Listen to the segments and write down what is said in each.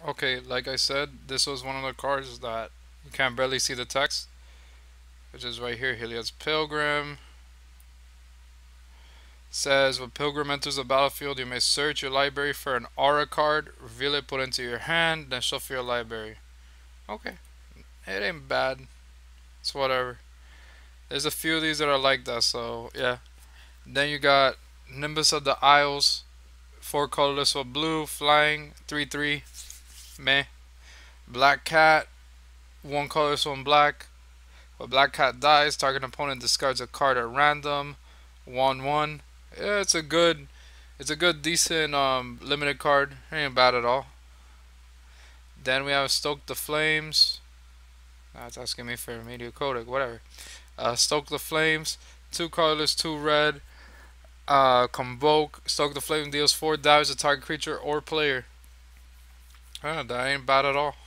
Okay, like I said, this was one of the cards that you can barely see the text, which is right here. Helios Pilgrim says, when Pilgrim enters the battlefield, you may search your library for an aura card, reveal it, put it into your hand, then shuffle your library. Okay, it ain't bad. It's whatever. There's a few of these that are like that, so yeah. Then you got Nimbus of the Isles, 4 colorless with blue, flying, 3/3, meh. Black Cat, 1 colorless, 1 black. When Black Cat dies, target opponent discards a card at random, 1/1. Yeah, it's a good, decent limited card. Ain't bad at all. Then we have Stoke the Flames. That's asking me for media codec, whatever. Stoke the Flames, 2 colorless, 2 red. Convoke. Stoke the Flame deals 4 damage to target creature or player. That ain't bad at all.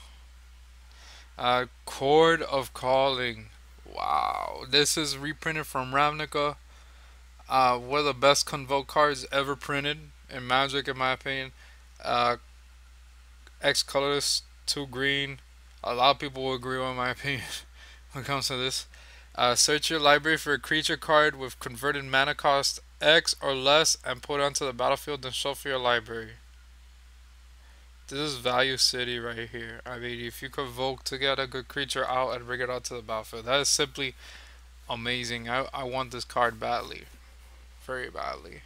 Chord of Calling. Wow. This is reprinted from Ravnica. One of the best Convoke cards ever printed in Magic, in my opinion. Uh, X colorless, 2 green. A lot of people will agree with my opinion when it comes to this. Search your library for a creature card with converted mana cost X or less and put it onto the battlefield, then shuffle your library. This is Value City right here. I mean, if you convoke to get a good creature out and bring it out to the battlefield, that is simply amazing. I want this card badly. Very badly.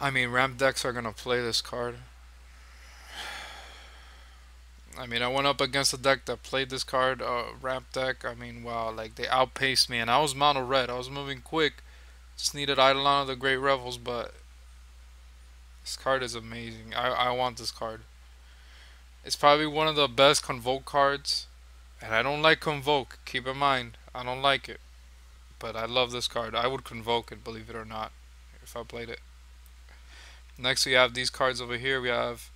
I mean, ramp decks are gonna play this card. I mean, I went up against a deck that played this card, ramp deck. I mean, wow, like they outpaced me, and I was mono red. I was moving quick. Just needed Eidolon of the Great Revels, but this card is amazing. I want this card. It's probably one of the best Convoke cards, and I don't like Convoke. Keep in mind, I don't like it, but I love this card. I would Convoke it, believe it or not, if I played it. Next, we have these cards over here. We have,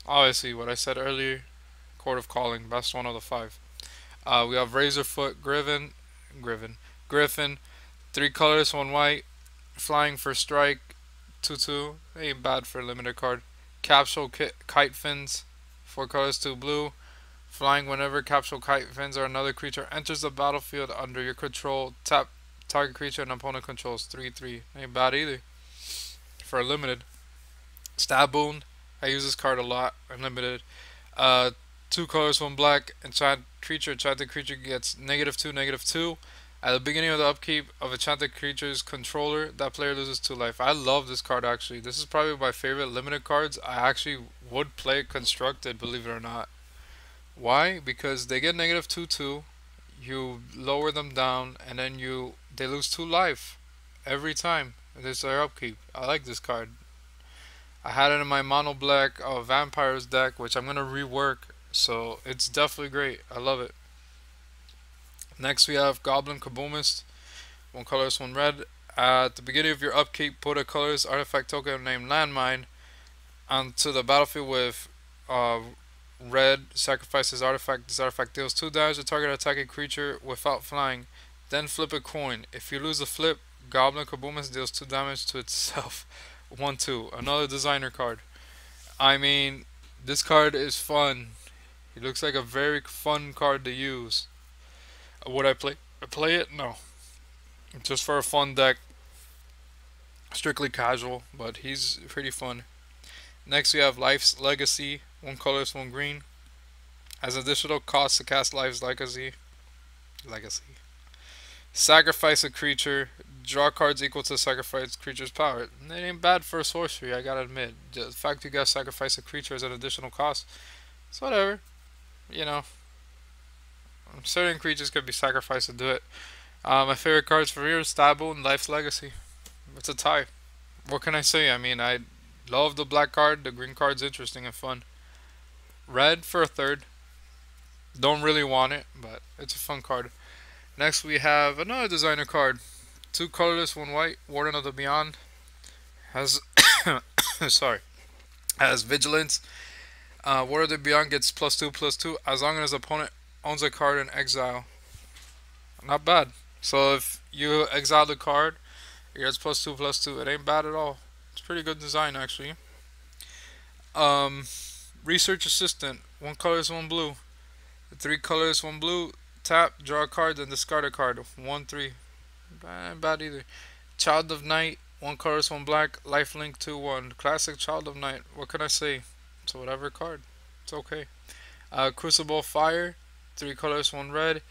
obviously, what I said earlier, Court of Calling, best one of the 5. We have Razorfoot Griffin, 3 colors, 1 white, flying for strike, 2/2. Ain't bad for a limited card. Capsule Kite Fins, 4 colors, 2 blue. Flying whenever Capsule Kite Fins or another creature enters the battlefield under your control, tap target creature and opponent controls, 3/3. Ain't bad either for a limited. Stab Wound, I use this card a lot, unlimited. 2 colors, 1 black. Enchanted creature gets -2, -2. At the beginning of the upkeep of enchanted creature's controller, that player loses 2 life. I love this card actually. This is probably my favorite limited cards. I actually would play constructed, believe it or not. Why? Because they get -2/2. You lower them down, and then they lose 2 life every time. This is their upkeep. I like this card. I had it in my mono black vampires deck, which I'm gonna rework. So it's definitely great. I love it. Next we have Goblin Kaboomist, 1 colorless, 1 red. At the beginning of your upkeep, put a colorless artifact token named Landmine onto the battlefield with red. Sacrifice this artifact. This artifact deals 2 damage to target attacking creature without flying. Then flip a coin. If you lose the flip, Goblin Kaboomist deals 2 damage to itself. 1/2. Another designer card. I mean, this card is fun. It looks like a very fun card to use. Would I play it? No. Just for a fun deck. Strictly casual, but he's pretty fun. Next we have Life's Legacy. 1 colorless, 1 green. As additional cost to cast Life's Legacy. Sacrifice a creature. Draw cards equal to sacrifice creature's power. It ain't bad for a sorcery, I gotta admit. The fact you gotta sacrifice a creature as an additional cost, it's whatever. You know, certain creatures could be sacrificed to do it. My favorite cards from here is Stabble and Life's Legacy. It's a tie. What can I say? I mean, I love the black card. The green card's interesting and fun. Red for a 3rd. Don't really want it, but it's a fun card. Next we have another designer card. 2 colorless, 1 white. Warden of the Beyond. Has sorry. Has Vigilance. Warden of the Beyond gets +2/+2 as long as the opponent owns a card in exile. Not bad. So if you exile the card, it gets +2/+2. It ain't bad at all. It's pretty good design actually. Um, Research Assistant. One color is one blue. Three colors, one blue. Tap, draw a card, then discard a card. 1/3. Bad either. Child of Night. One color is one black. Lifelink 2/1. Classic Child of Night. What can I say? It's whatever card. It's okay. Crucible Fire. Three colors, one red.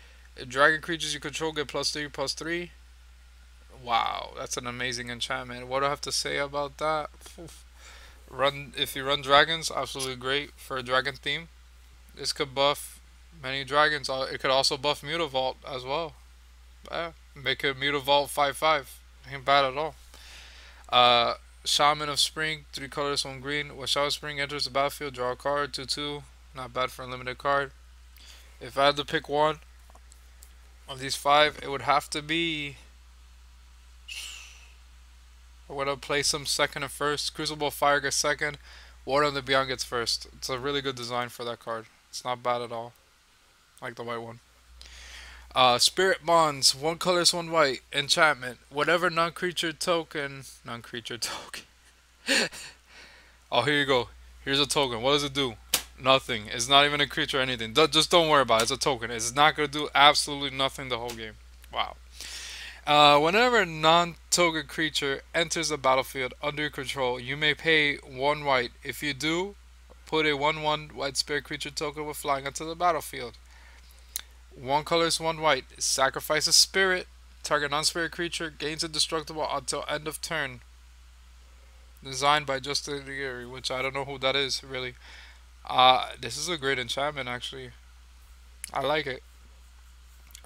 Dragon creatures you control get +3/+3. Wow, that's an amazing enchantment. What do I have to say about that? Oof. Run if you run dragons, absolutely great for a dragon theme. This could buff many dragons. It could also buff Mutavault as well. Make it Mutavault 5/5. Ain't bad at all. Uh, Shaman of Spring, three colors, one green. When Shaman of Spring enters the battlefield, draw a card, 2/2. Not bad for a limited card. If I had to pick one of these five, it would have to be. I would have placed some second and first. Crucible Fire gets second. War on the Beyond gets first. It's a really good design for that card. It's not bad at all. Like the white one. Spirit Bonds. One color is one white. Enchantment. Whatever non-creature token. Non-creature token. Oh, here you go. Here's a token. What does it do? Nothing. It's not even a creature or anything. Just don't worry about it. It's a token. It's not going to do absolutely nothing the whole game. Wow. Whenever a non-token creature enters the battlefield under your control, you may pay one white. If you do, put a 1/1 white spirit creature token with flying onto the battlefield. One color is one white. Sacrifice a spirit. Target non-spirit creature gains indestructible until end of turn. Designed by Justin Gary, which I don't know who that is really. This is a great enchantment actually. I like it.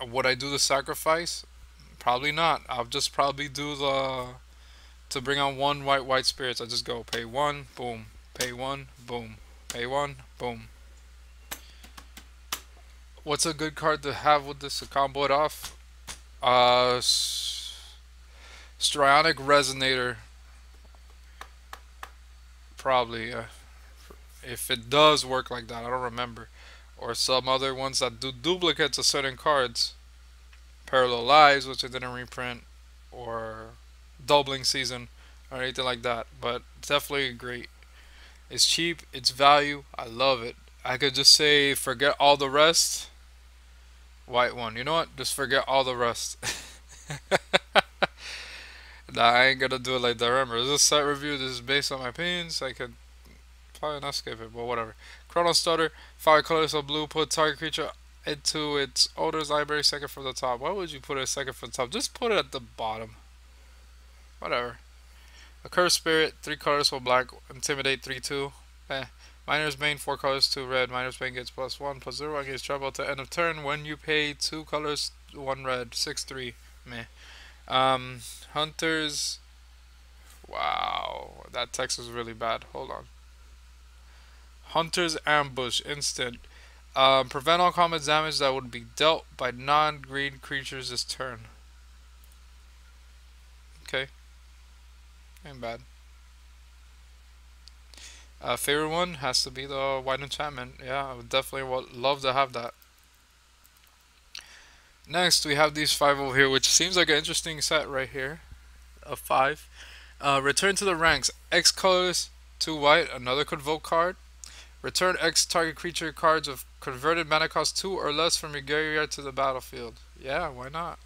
Would I do the sacrifice? Probably not. I'll just probably do the to bring on one white spirits. I just go pay one, boom, pay one, boom, pay one, boom. What's a good card to have with this to combo it off? Strionic Resonator. Probably. If it does work like that, I don't remember. Or some other ones that do duplicates of certain cards. Parallel Lives, which I didn't reprint. Or Doubling Season. Or anything like that. But definitely great. It's cheap. It's value. I love it. I could just say forget all the rest. White one. You know what? Just forget all the rest. Nah, I ain't gonna do it like that. Remember, this is a set review. This is based on my opinions. I could probably not skip it, but whatever. Chrono Starter. 5 colors of blue. Put target creature into its owner's library second from the top. Why would you put it second from the top? Just put it at the bottom. Whatever. A Cursed Spirit. 3 colors for black. Intimidate 3/2. Miner's Bane, 4 colors, 2 red. Miner's Bane gets +1/+0 against trouble to end of turn when you pay 2 colors, 1 red, 6/3. Meh. Hunters. Wow, that text is really bad. Hold on. Hunter's Ambush, instant. Prevent all combat damage that would be dealt by non-green creatures this turn. Okay, ain't bad. Favorite one has to be the white enchantment. Yeah, I would definitely love to have that. Next, we have these 5 over here, which seems like an interesting set right here. Of 5. Return to the ranks. X colors, 2 white, another Convoke card. Return X target creature cards of converted mana cost 2 or less from your graveyard to the battlefield. Yeah, why not?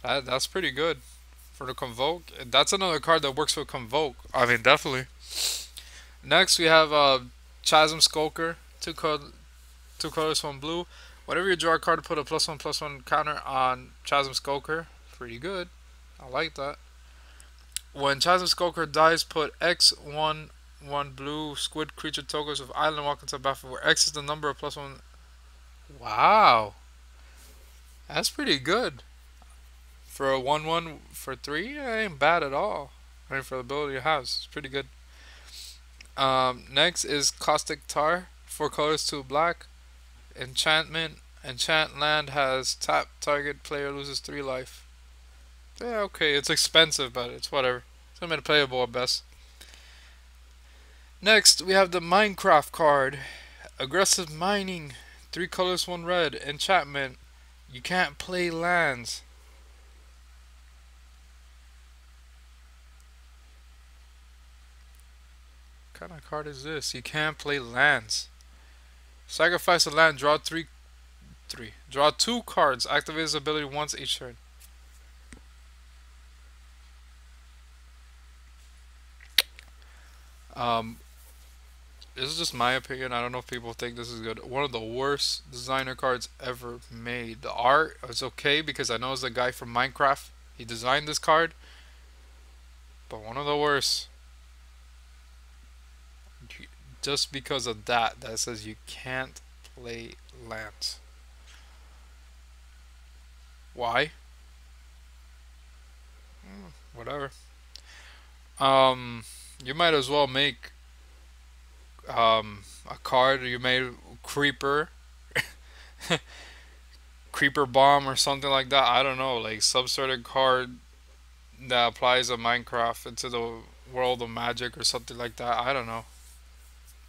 That's pretty good. For the Convoke. That's another card that works with Convoke. I mean, definitely. Next, we have Chasm Skulker. 2 colors, 1 blue. Whenever you draw a card, put a +1/+1 counter on Chasm Skulker. Pretty good. I like that. When Chasm Skulker dies, put X1/1 blue squid creature tokens of Island walk into battle where X is the number of +1. Wow. That's pretty good. For a 1/1 for 3, it ain't bad at all. I mean, for the ability it has, it's pretty good. Next is Caustic Tar. 4 colors, 2 black. Enchantment. Enchant land has tap target player loses 3 life. Yeah, okay, it's expensive, but it's whatever. It's gonna be playable at best. Next, we have the Minecraft card. Aggressive Mining. 3 colors, 1 red. Enchantment. You can't play lands. kind of card is this? You can't play lands. Sacrifice a land, draw three. Draw two cards. Activate his ability once each turn. Um, this is just my opinion. I don't know if people think this is good. One of the worst designer cards ever made. The art is okay because I know it's the guy from Minecraft. He designed this card, but one of the worst. Just because of that says you can't play lands. Why? Whatever. You might as well make a card. You made creeper, creeper bomb or something like that. I don't know, like some sort of card that applies a Minecraft into the world of magic or something like that. I don't know.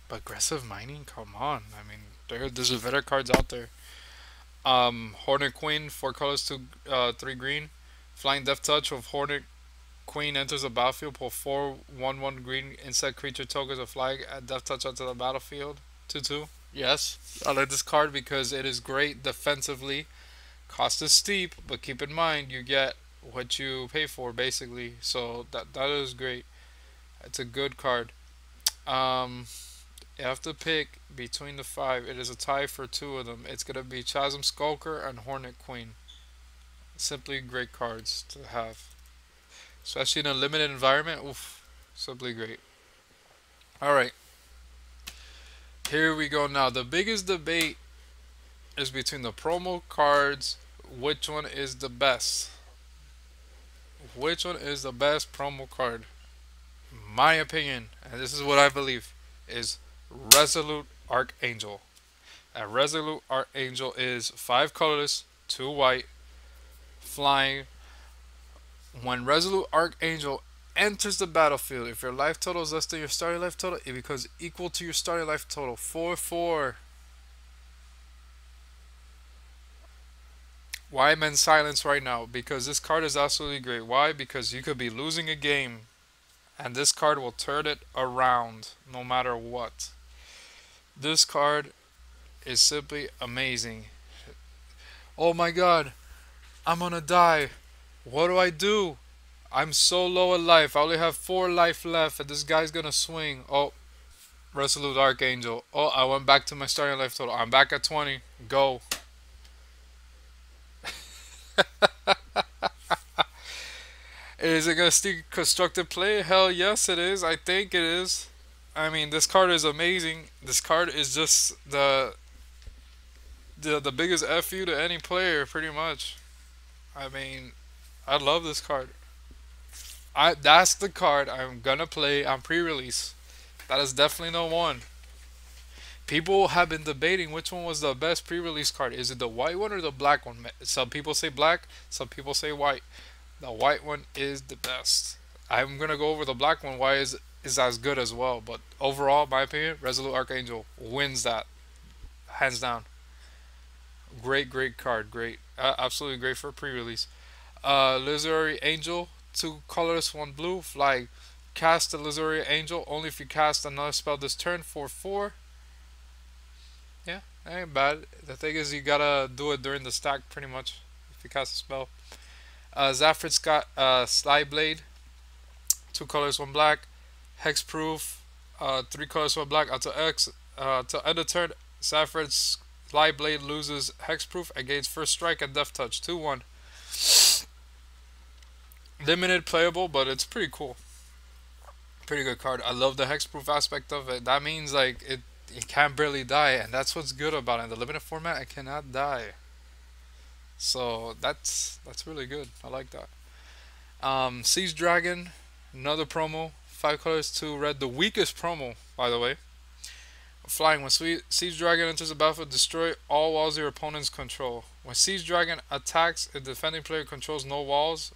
But aggressive mining, come on. I mean, there's better cards out there. Hornet Queen, 4 colors, 3 green. Flying Death Touch of Hornet Queen enters the battlefield. Pull 4/1/1 green insect creature tokens of flag at Death Touch onto the battlefield. 2/2. Yes, I like this card because it is great defensively. Cost is steep, but keep in mind you get what you pay for basically. So that is great. It's a good card. You have to pick between the 5. It is a tie for 2 of them. It's gonna be Chasm Skulker and Hornet Queen. Simply great cards to have, especially in a limited environment. Oof, simply great. All right, here we go. Now the biggest debate is between the promo cards. Which one is the best? Which one is the best promo card? My opinion, and this is what I believe, is Resolute Archangel. A Resolute Archangel is 5 colorless, 2 white, flying. When Resolute Archangel enters the battlefield, if your life total is less than your starting life total, it becomes equal to your starting life total. 4/4. Why am I in silence right now? Because this card is absolutely great. Why? Because you could be losing a game, and this card will turn it around no matter what. This card is simply amazing. Oh my god, I'm gonna die. What do I do? I'm so low in life. I only have 4 life left, and this guy's gonna swing. Oh, Resolute Archangel. Oh, I went back to my starting life total. I'm back at 20. Go. Is it gonna still constructive play? Hell yes, it is. I think it is. I mean, this card is amazing. This card is just the biggest FU to any player, pretty much. I mean, I love this card. That's the card I'm gonna play on pre-release. That is definitely the one. People have been debating which one was the best pre-release card. Is it the white one or the black one? Some people say black, some people say white. The white one is the best. I'm gonna go over the black one. Why is as good as well? But overall, my opinion, Resolute Archangel wins that, hands down. Great card. Great, absolutely great for pre-release. Lizard Angel, 2 colors, 1 blue. Fly. Cast the Lizard Angel only if you cast another spell this turn. 4/4. Yeah, ain't bad. The thing is, you gotta do it during the stack, pretty much, if you cast a spell. Zaffred Scott, Slide Blade, 2 colors, 1 black. Hexproof, 3 colors, 1 black. Until end of turn, Zaffred's Slide Blade loses Hexproof and gains first strike and Death Touch. 2/1. Limited playable, but it's pretty cool. Pretty good card. I love the Hexproof aspect of it. That means like it can barely die, and that's what's good about it. In the limited format, it cannot die. So that's really good. I like that. Siege Dragon, another promo. 5 colors, 2 red. The weakest promo, by the way. Flying. When Siege Dragon enters the battlefield, destroy all walls your opponents control. When Siege Dragon attacks, a defending player controls no walls.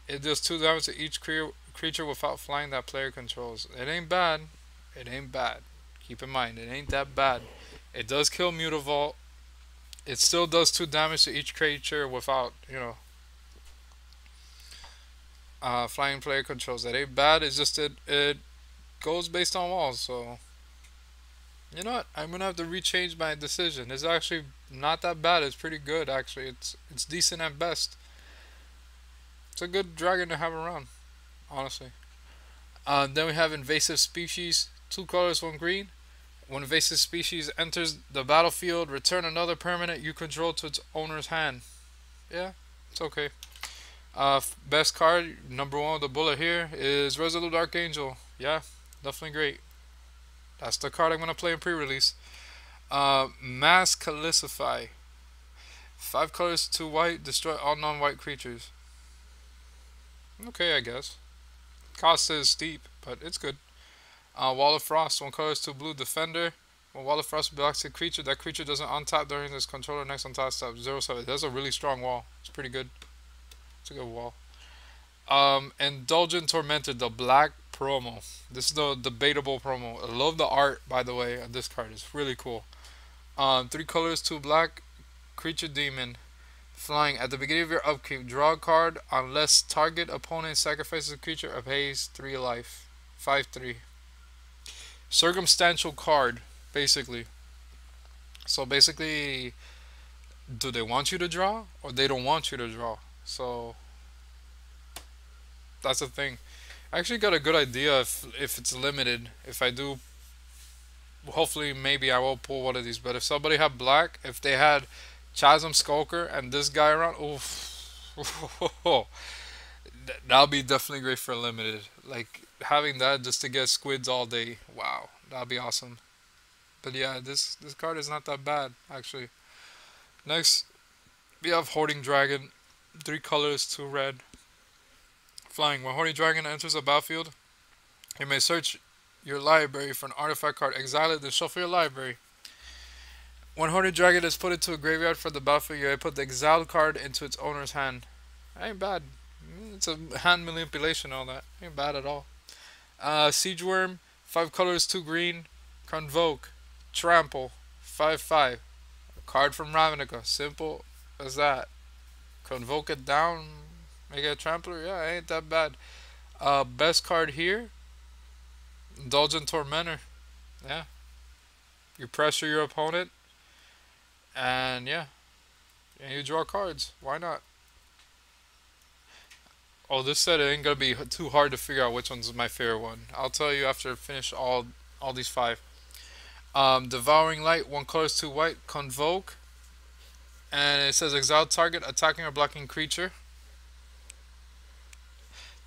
It does 2 damage to each creature without flying that player controls. It ain't bad. It ain't bad. Keep in mind, it ain't that bad. It does kill Mutavault. It still does 2 damage to each creature without, flying player controls. That ain't bad. It's just it goes based on walls. So you know what? I'm gonna have to rechange my decision. It's actually not that bad. It's pretty good actually. It's decent at best. It's a good dragon to have around, honestly. Then we have invasive species. Two colors, one green. When invasive species enters the battlefield, return another permanent you control to its owner's hand. Yeah, it's okay. Best card, number one with the bullet here, is Resolute Archangel. Yeah, definitely great. That's the card I'm gonna play in pre-release. Mass Calicify. 5 colors, 2 white, destroy all non-white creatures. Okay, I guess. Cost is steep, but it's good. Wall of Frost. 1 color, 2 blue, defender. When Wall of Frost blocks a creature, that creature doesn't untap during this controller next untap step. 0/7. That's a really strong wall. It's pretty good. It's a good wall. Indulgent Tormented, the black promo. This is the debatable promo. I love the art, by the way, on this card. It's really cool. 3 colors, 2 black, creature demon. Flying. At the beginning of your upkeep, draw a card unless target opponent sacrifices a creature or pays 3 life. 5/3. Circumstantial card, basically. So basically, do they want you to draw or they don't want you to draw? So that's the thing. I actually got a good idea if it's limited. If I do, hopefully maybe I will pull one of these. But if somebody had black, if they had Chasm Skulker and this guy around, oof, that'll be definitely great for limited. Like having that just to get squids all day. Wow, that'd be awesome. But yeah, this card is not that bad actually. Next, we have Hoarding Dragon. 3 colors, 2 red. Flying. When Hoarding Dragon enters a battlefield, you may search your library for an artifact card, exile it, then shuffle your library. When Hoarding Dragon is put into a graveyard for the battlefield, you may put the exiled card into its owner's hand. Ain't bad. It's a hand manipulation, all that. Ain't bad at all. Siege Worm, 5 colors, 2 green. Convoke, Trample, 5/5. Card from Ravnica. Simple as that. Convoke it down, make it a Trampler. Yeah, ain't that bad. Best card here, Indulgent Tormentor. Yeah, you pressure your opponent, and yeah, and you draw cards. Why not? Oh, this set ain't gonna be too hard to figure out which one's my favorite one. I'll tell you after I finish all these 5. Devouring Light, 1 color, 2 white, Convoke, and it says exile target attacking or blocking creature.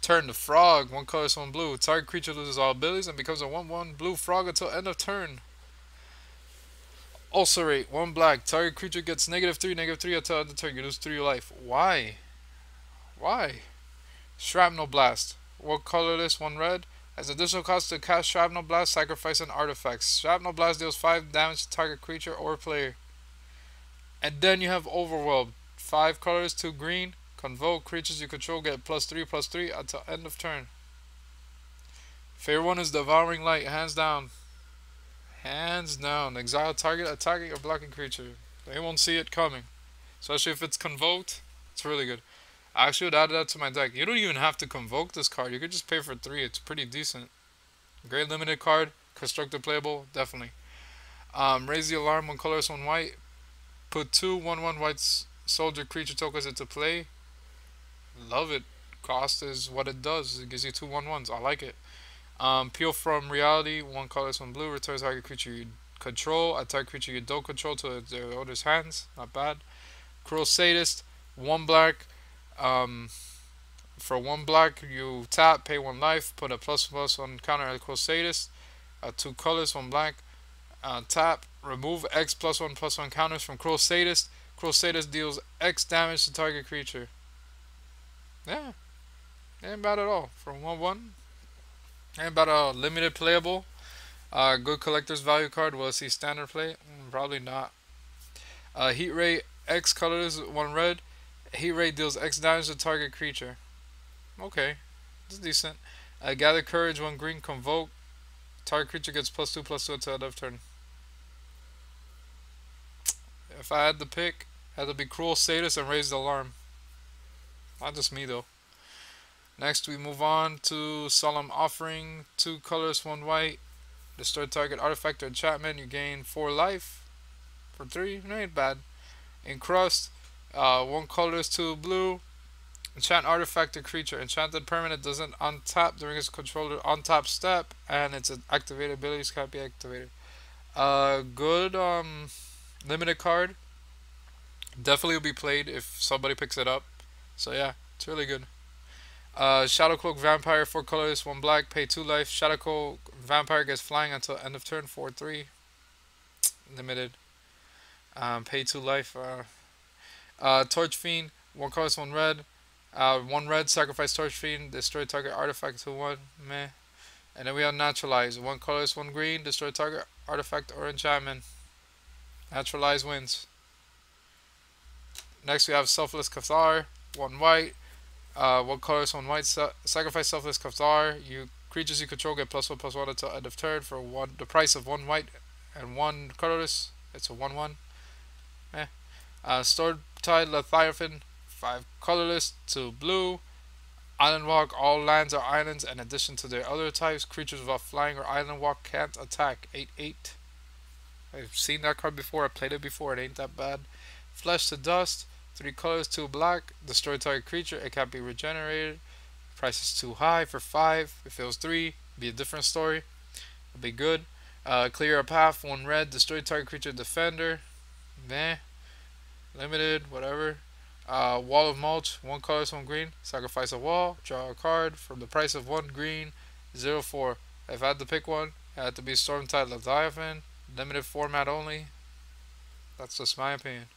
Turn the Frog, 1 color, 1 blue. Target creature loses all abilities and becomes a 1/1 blue frog until end of turn. Ulcerate, 1 black. Target creature gets -3, -3 until end of turn. You lose 3 life. Why? Why? Shrapnel Blast, 1 colorless, 1 red. As additional cost to cast Shrapnel Blast, sacrifice an artifact. Shrapnel Blast deals 5 damage to target creature or player. And then you have Overwhelmed, 5 colors, 2 green. Convoke, creatures you control get +3/+3 until end of turn. Favorite one is Devouring Light, hands down. Hands down. Exile target attacking or blocking creature. They won't see it coming. Especially if it's convoked. It's really good. I actually would add that to my deck. You don't even have to convoke this card. You could just pay for 3. It's pretty decent. Great limited card. Constructed playable. Definitely. Raise the Alarm, 1 color, 1 white. Put 2 1/1 white soldier creature tokens into play. Love it. Cost is what it does. It gives you 2 1/1s. I like it. Peel from Reality, 1 color, 1 blue. Returns target creature you control. Attack creature you don't control to their owner's hands. Not bad. Cruel Sadist, 1 black. For 1 black, you tap, pay 1 life, put a ++1 counter at Cruel Sadist. 2 colors, 1 black. Tap, remove X +1/+1 counters from Cruel Sadist. Cruel Sadist deals X damage to target creature. Yeah, ain't bad at all. For 1/1, ain't bad at all. Limited playable. Good collector's value card. Will it see standard play? Probably not. Heat Ray, X colors, 1 red. Heat Ray deals X damage to target creature. Okay, this is decent. Gather Courage, 1 green. Convoke. Target creature gets +2/+2 until end of turn. If I had to pick, it had to be Cruel Sadist and Raise the Alarm. Not just me though. Next, we move on to Solemn Offering. 2 colors, 1 white. Destroy target artifact or enchantment. You gain 4 life for 3. It ain't bad. Encrust. 1 colors, 2 blue. Enchant artifact or creature. Enchanted permanent doesn't untap during its controller untap step, and its activated abilities can't be activated. Good limited card. Definitely will be played if somebody picks it up. So yeah, it's really good. Shadowcloak Vampire, 4 colors, 1 black, pay 2 life. Shadowcloak Vampire gets flying until end of turn, 4/3. Limited. Pay 2 life. Torch Fiend, 1 color, 1 red. 1 red, sacrifice Torch Fiend, destroy target artifact 2/1. Meh. And then we have Naturalize, 1 color, 1 green, destroy target artifact or enchantment. Naturalize wins. Next we have Selfless Cathar, 1 white. 1 color, 1 white. Sacrifice Selfless Cathar. You creatures you control get +1/+1 until end of turn for the price of 1 white and 1 colorless. It's a 1/1. Sword Tide Leviathan, 5 colorless, 2 blue. Island Walk, all lands or islands, in addition to their other types. Creatures without flying or island walk can't attack. 8/8. I've seen that card before, I played it before, it ain't that bad. Flesh to Dust, 3 colors, 2 black. Destroy target creature, it can't be regenerated. Price is too high for 5. If it was 3, it'd be a different story. It'd be good. Clear a path, 1 red. Destroy target creature defender. Meh. Limited, whatever. Wall of Mulch, 1 color, 1 green. Sacrifice a wall, draw a card from the price of 1 green, 0/4. If I had to pick one, it had to be Stormtide Leviathan. Limited format only. That's just my opinion.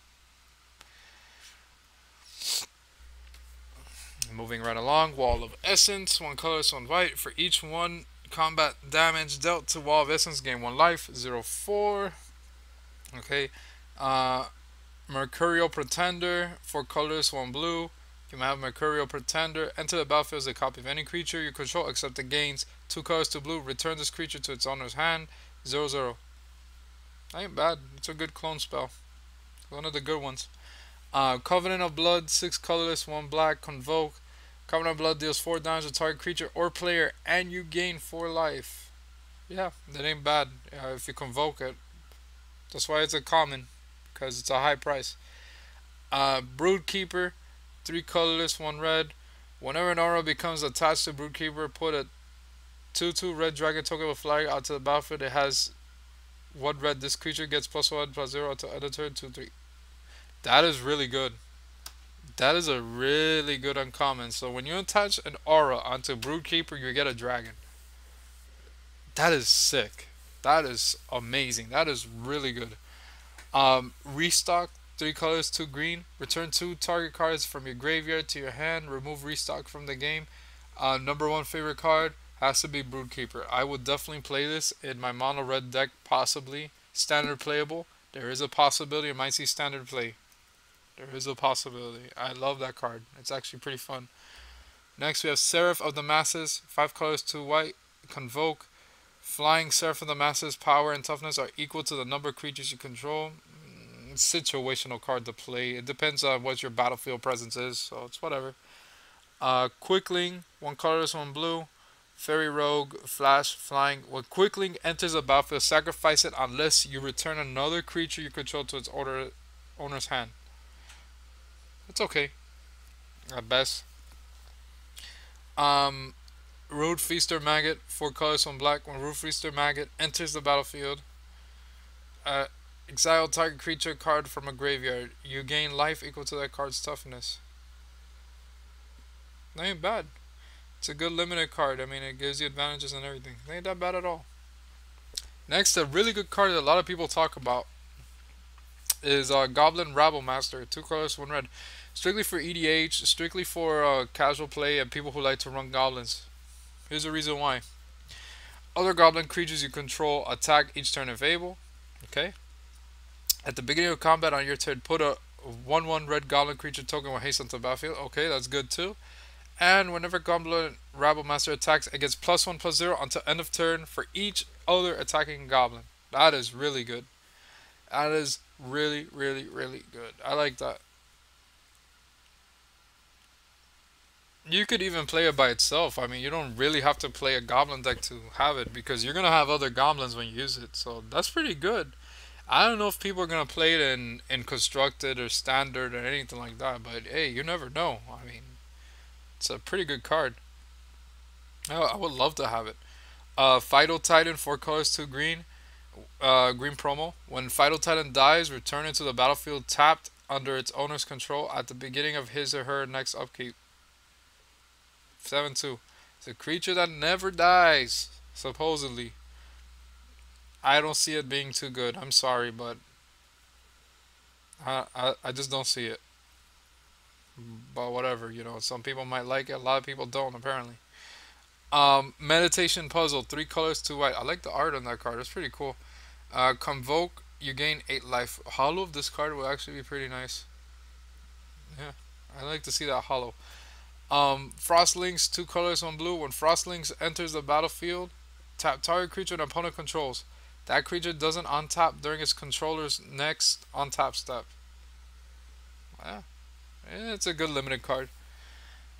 Moving right along, Wall of Essence, 1 color, 1 white. For each 1 combat damage dealt to Wall of Essence, gain 1 life, 0/4. Okay. Mercurial Pretender, 4 colors, 1 blue. You might have Mercurial Pretender. Enter the battlefield as a copy of any creature you control except it gains 2 colors, 2 blue. Return this creature to its owner's hand, 0/0. That ain't bad. It's a good clone spell. One of the good ones. Covenant of Blood, 6 colorless, 1 black. Convoke. Covenant of Blood deals 4 damage to target creature or player, and you gain 4 life. Yeah, that ain't bad if you convoke it. That's why it's a common, because it's a high price. Broodkeeper, 3 colorless, 1 red. Whenever an aura becomes attached to Broodkeeper, put a 2/2 red dragon token with flag out to the battlefield. It has 1 red. This creature gets +1/+0 until end of turn, 2/3. That is really good. That is a really good uncommon. So when you attach an aura onto Broodkeeper, you get a dragon. That is sick. That is amazing. That is really good. Restock, 3 colors, 2 green. Return 2 target cards from your graveyard to your hand. Remove restock from the game. Number 1 favorite card has to be Broodkeeper. I would definitely play this in my mono red deck, possibly. Standard playable. There is a possibility I might see standard play. There is a possibility. I love that card. It's actually pretty fun. Next we have Seraph of the Masses, 5 colors, 2 white. Convoke. Flying Seraph of the Masses, power and toughness are equal to the number of creatures you control. Situational card to play. It depends on what your battlefield presence is, so it's whatever. Quickling, 1 colorless, 1 blue. Fairy Rogue, Flash, Flying. When Quickling enters the battlefield, sacrifice it unless you return another creature you control to its owner's hand. It's okay, at best. Road Feaster Maggot, 4 colors, 1 black. When Road Feaster Maggot enters the battlefield, exile target creature card from a graveyard. You gain life equal to that card's toughness. That ain't bad. It's a good limited card. I mean, it gives you advantages and everything. It ain't that bad at all. Next, a really good card that a lot of people talk about is Goblin Rabble Master, 2 colors, 1 red. Strictly for EDH, strictly for casual play and people who like to run goblins. Here's the reason why. Other goblin creatures you control attack each turn if able. Okay. At the beginning of combat on your turn, put a 1/1 red goblin creature token with haste onto the battlefield. Okay, that's good too. And whenever Goblin Rabble Master attacks, it gets +1/+0 until end of turn for each other attacking goblin. That is really good. That is really, really, really good. I like that. You could even play it by itself. I mean, you don't really have to play a goblin deck to have it because you're gonna have other goblins when you use it. So that's pretty good. I don't know if people are gonna play it in constructed or standard or anything like that, but hey, you never know. I mean, it's a pretty good card. I would love to have it. Fido Titan, 4 colors, 2 green. Green promo. When Fido Titan dies, return it to the battlefield tapped under its owner's control at the beginning of his or her next upkeep. 7/2. It's a creature that never dies, supposedly. I don't see it being too good. I'm sorry, but I just don't see it. But whatever, some people might like it, a lot of people don't, apparently. Meditation Puzzle, 3 colors, 2 white. I like the art on that card. It's pretty cool. Convoke, you gain 8 life. Hollow of this card will actually be pretty nice. Yeah, I like to see that hollow. Frostlinks, 2 colors, 1 blue. When Frostlinks enters the battlefield, tap target creature an opponent controls. That creature doesn't untap during its controller's next untap step. Yeah, it's a good limited card.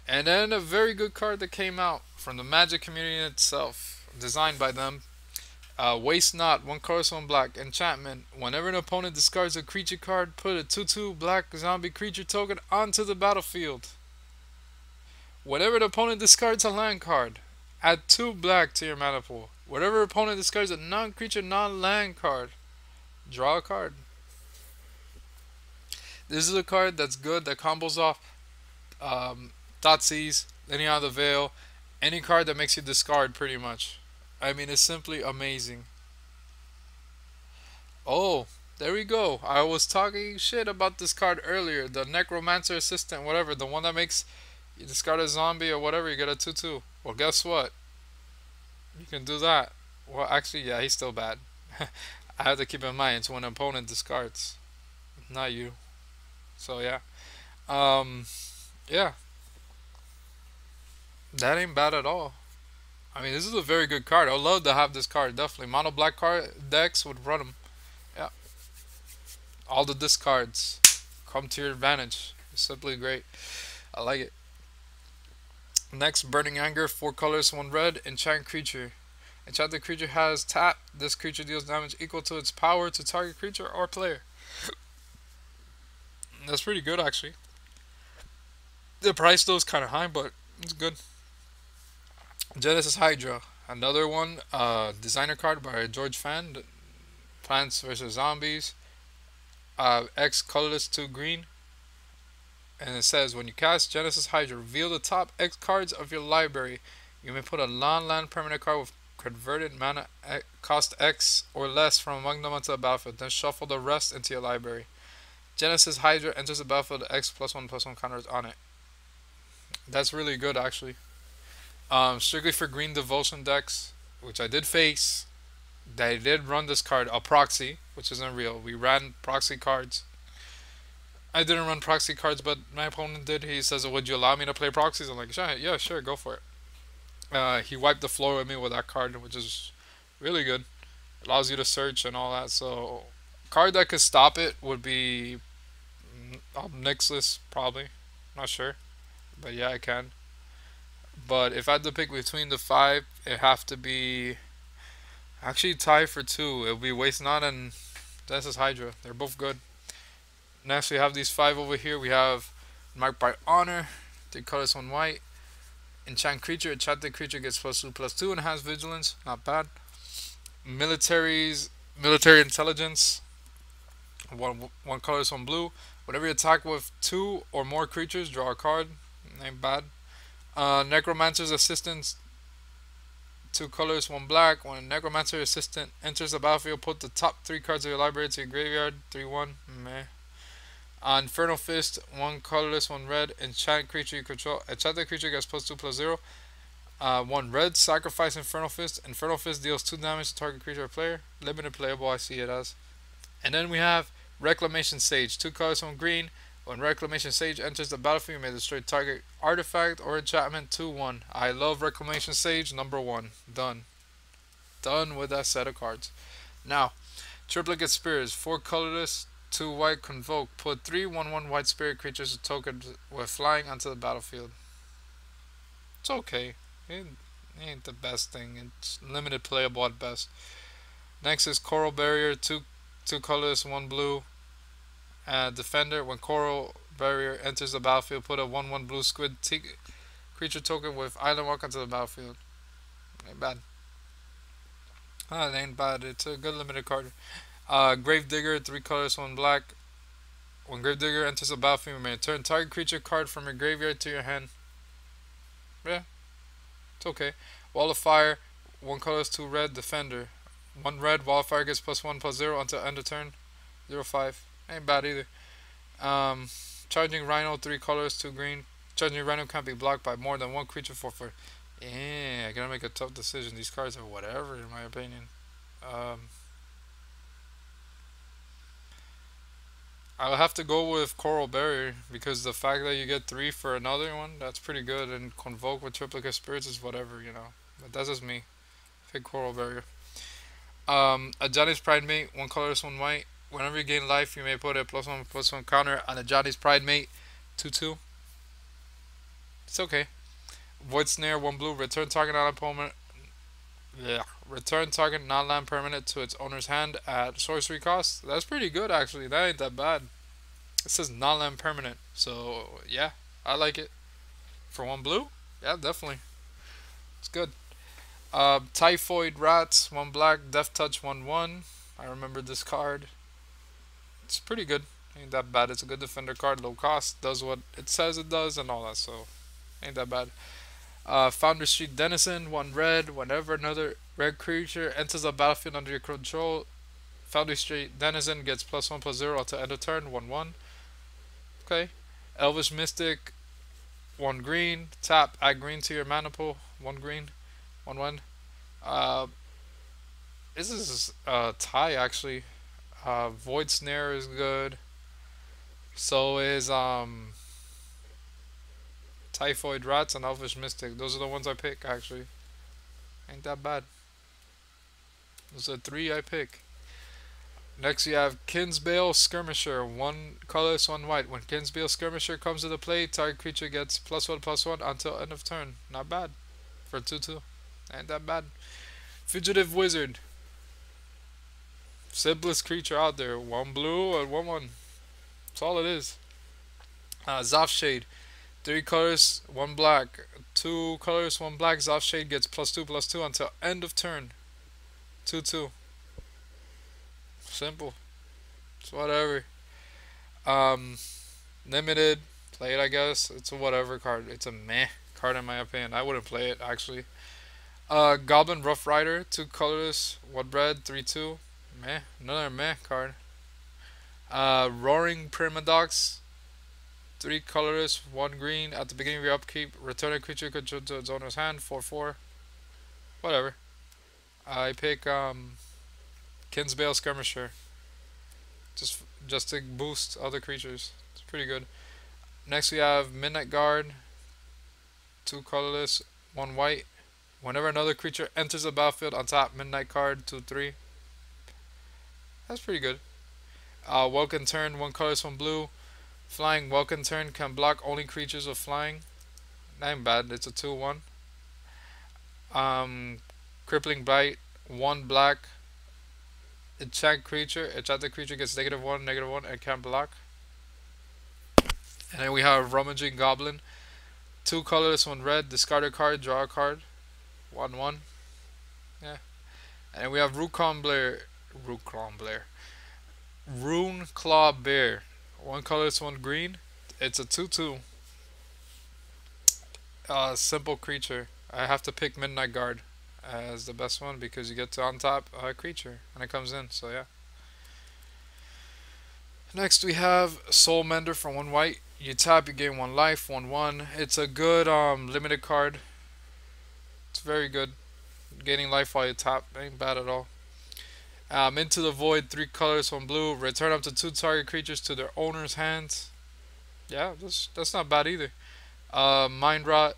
And then a very good card that came out from the Magic community itself, designed by them. Waste Not, 1 color, 1 black. Enchantment. Whenever an opponent discards a creature card, put a 2/2 black zombie creature token onto the battlefield. Whenever the opponent discards a land card, add 2 black to your mana pool. Whenever opponent discards a non-creature, non-land card, draw a card. This is a card that's good, that combos off Thoughtseize, Lending Out of the Veil, any card that makes you discard pretty much. I mean, it's simply amazing. Oh, there we go. I was talking shit about this card earlier. The Necromancer Assistant, whatever. The one that makes you discard a zombie or whatever, you get a 2/2. Well, guess what? You can do that. Well, actually, yeah, he's still bad. I have to keep in mind it's when an opponent discards, not you. So, yeah. Um, yeah, that ain't bad at all. I mean, this is a very good card. I'd love to have this card, definitely. Mono black card decks would run them. Yeah. All the discards come to your advantage. It's simply great. I like it. Next, Burning Anger, 4 colors, 1 red. Enchant creature. Enchanted creature has tap. This creature deals damage equal to its power to target creature or player. That's pretty good, actually. The price though is kind of high, but it's good. Genesis Hydra, another one. Designer card by George Fan. Plants vs Zombies. X colorless, 2 green. And it says, when you cast Genesis Hydra, reveal the top X cards of your library. You may put a non-land permanent card with converted mana cost X or less from among them onto the battlefield. Then shuffle the rest into your library. Genesis Hydra enters the battlefield. X +1/+1 counters on it. That's really good, actually. Strictly for green devotion decks, which I did face. They did run this card, a proxy, which isn't real. We ran proxy cards. I didn't run proxy cards, but my opponent did. He says, would you allow me to play proxies? I'm like, yeah, sure, go for it. He wiped the floor with me with that card, which is really good. Allows you to search and all that. So, card that could stop it would be Nixless, probably. Not sure. But yeah, I can. But if I had to pick between the 5, it have to be actually tied for 2. It would be Waste Not and Genesis Hydra. They're both good. Next, we have these 5 over here. We have Marked by Honor, 3 colors, 1 white. Enchant creature, enchanted creature gets +2/+2 and has vigilance. Not bad. Military intelligence, 1 colors, 1 blue. Whenever you attack with 2 or more creatures, draw a card. Ain't bad. Necromancer's assistant, 2 colors, 1 black. When a Necromancer assistant enters the battlefield, put the top 3 cards of your library to your graveyard. 3/1. Meh. Infernal Fist, 1 colorless, 1 red. Enchant creature you control. Enchanted creature gets +2/+0. 1 red. Sacrifice Infernal Fist. Infernal Fist deals 2 damage to target creature or player. Limited playable, I see it as. And then we have Reclamation Sage, 2 colors, 1 green. When Reclamation Sage enters the battlefield, you may destroy target artifact or enchantment. 2/1. I love Reclamation Sage, number 1. Done. Done with that set of cards. Now, Triplicate Spirits, 4 colorless, 2 white. Convoke. Put 3 1/1 white spirit creatures with tokens with flying onto the battlefield. It's okay. It ain't the best thing. It's limited playable at best. Next is Coral Barrier, two colors, one blue. Defender, when Coral Barrier enters the battlefield, put a 1/1 blue squid creature token with Island Walk onto the battlefield. Ain't bad. It ain't bad. It's a good limited card. Gravedigger, three colors, one black. When Gravedigger enters the battlefield, you may return target creature card from your graveyard to your hand. Yeah, it's okay. Wall of Fire, one color is two red. Defender, one red. Wall of Fire gets +1/+0 until end of turn. 0/5. Ain't bad either. Um, Charging Rhino, three colors, two green. Charging Rhino can't be blocked by more than one creature for. Yeah, I gotta make a tough decision. These cards are whatever, in my opinion. Um, I'll have to go with Coral Barrier because the fact that you get three for another one, that's pretty good. And Convoke with Triplicate Spirits is whatever, you know. But that's just me. Pick Coral Barrier. Ajani's Pride Mate, one colorless, one white. Whenever you gain life, you may put a +1/+1 counter on Ajani's Pride Mate, 2/2. It's okay. Void Snare, one blue. Return target non-opponent. Yeah. Return target non-land permanent to its owner's hand at sorcery cost. That's pretty good, actually. That ain't that bad. It says non-land permanent, so yeah, I like it. For one blue, yeah, definitely, it's good. Typhoid Rats, one black. Death Touch, 1/1. I remember this card. It's pretty good. Ain't that bad. It's a good defender card, low cost, does what it says it does, and all that. So ain't that bad. Founder Street Denizen, one red. Whenever another red creature enters the battlefield under your control, Foundry Street Denizen gets +1/+0 until end of turn. 1/1. Okay. Elvish Mystic, one green. Tap, add green to your mana pool. One green. 1/1. Uh, this is tie actually. Void Snare is good. So is Typhoid Rats and Elvish Mystic. Those are the ones I pick actually. Ain't that bad. Those are three I pick. Next you have Kinsbale Skirmisher, one colorless, one white. When Kinsbale Skirmisher comes to the play, target creature gets +1/+1 until end of turn. Not bad for 2/2. Ain't that bad. Fugitive Wizard, simplest creature out there. One blue and 1/1. That's all it is. Zoffshade, three colors, one black. Two colors, one black. Zoffshade gets +2/+2 until end of turn. 2/2. Simple. It's whatever. Limited. Play it, I guess. It's a whatever card. It's a meh card in my opinion. I wouldn't play it actually. Goblin Rough Rider, two colorless, one red, 3/2. Meh. Another meh card. Roaring Primadox, three colorless, one green. At the beginning of your upkeep, return a creature controlled to its owner's hand. 4/4. Whatever. I pick Kinsbale Skirmisher. Just to boost other creatures. It's pretty good. Next we have Midnight Guard, two colorless, one white. Whenever another creature enters the battlefield, untap Midnight Guard, 2/3. That's pretty good. Welcome Turn, one colorless, one blue. Flying Welcome Turn can block only creatures with flying. That ain't bad. It's a 2/1. Crippling Bite, one black. Enchant the creature gets -1, and can't block. And then we have Rummaging Goblin, two colorless, one red. Discard a card, draw a card. 1/1. Yeah. And then we have Rune Claw Bear, one colorless, one green. It's a 2/2. Simple creature. I have to pick Midnight Guard as the best one because you get to untap a creature when it comes in. So yeah. Next we have Soul Mender for one white. You tap, you gain one life. 1/1. It's a good limited card. It's very good. Gaining life while you tap ain't bad at all. Into the Void, three colors, one blue. Return up to two target creatures to their owner's hands. Yeah, that's not bad either. Mind Rot.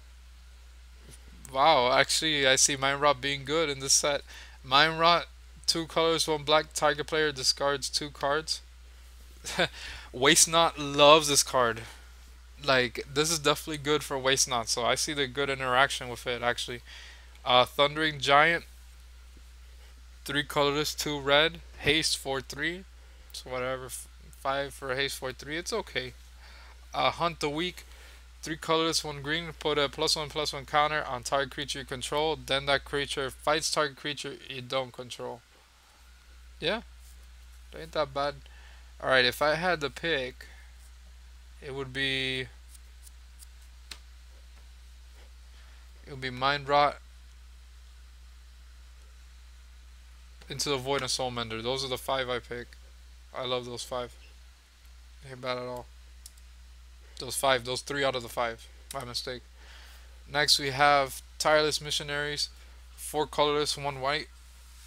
Wow, actually, I see Mind Rot being good in this set. Mind Rot, two colors, one black. Target player discards two cards. Waste Not loves this card. Like this is definitely good for waste not. So I see the good interaction with it actually. Thundering Giant, 3 colorless, 2 red, haste 4/3. So whatever, 5 for haste 4/3. It's okay. Hunt the Weak, 3 colorless, 1 green. Put a +1/+1 counter on target creature you control. Then that creature fights target creature you don't control. Yeah, ain't that bad. All right, if I had to pick, it would be Mind Rot, Into the Void, and Soul Mender. Those are the 5 I pick. I love those 5. Ain't bad at all. Those 3 out of the 5. My mistake. Next we have Tireless Missionaries, 4 colorless, 1 white.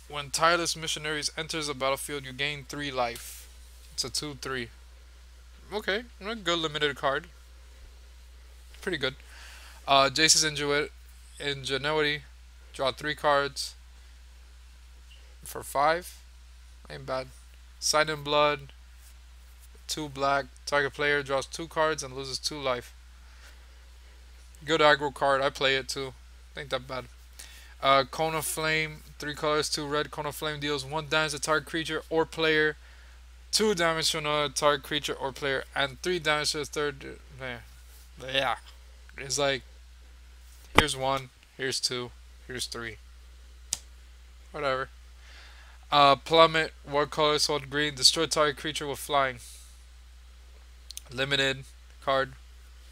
When Tireless Missionaries enters the battlefield, you gain 3 life. It's a 2/3. Okay, a good limited card. Pretty good. Jace's Ingenuity, draw 3 cards for 5. Ain't bad. Sign in Blood, 2 black. Target player draws 2 cards and loses 2 life. Good aggro card. I play it too. Ain't that bad. Cone of Flame, 3 colors, 2 red. Cone of Flame deals 1 damage to target creature or player, 2 damage to another target creature or player, and 3 damage to the third. Yeah. It's like, here's 1, here's 2, here's 3. Whatever. Plummet, 1 color, 1 green. Destroy target creature with flying. Limited card.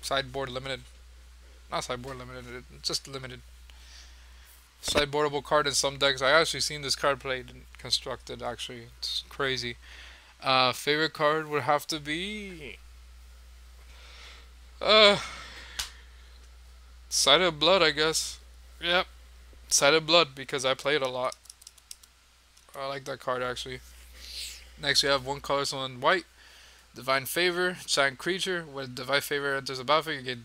Sideboard limited. Not sideboard limited, just limited. Sideboardable card in some decks. I actually seen this card played and constructed actually. It's crazy. Favorite card would have to be uh Sight of Blood, I guess. Yep. Sight of Blood because I play it a lot. I like that card actually. Next we have 1 color, 1 white. Divine Favor, giant creature. When Divine Favor enters the battlefield, you get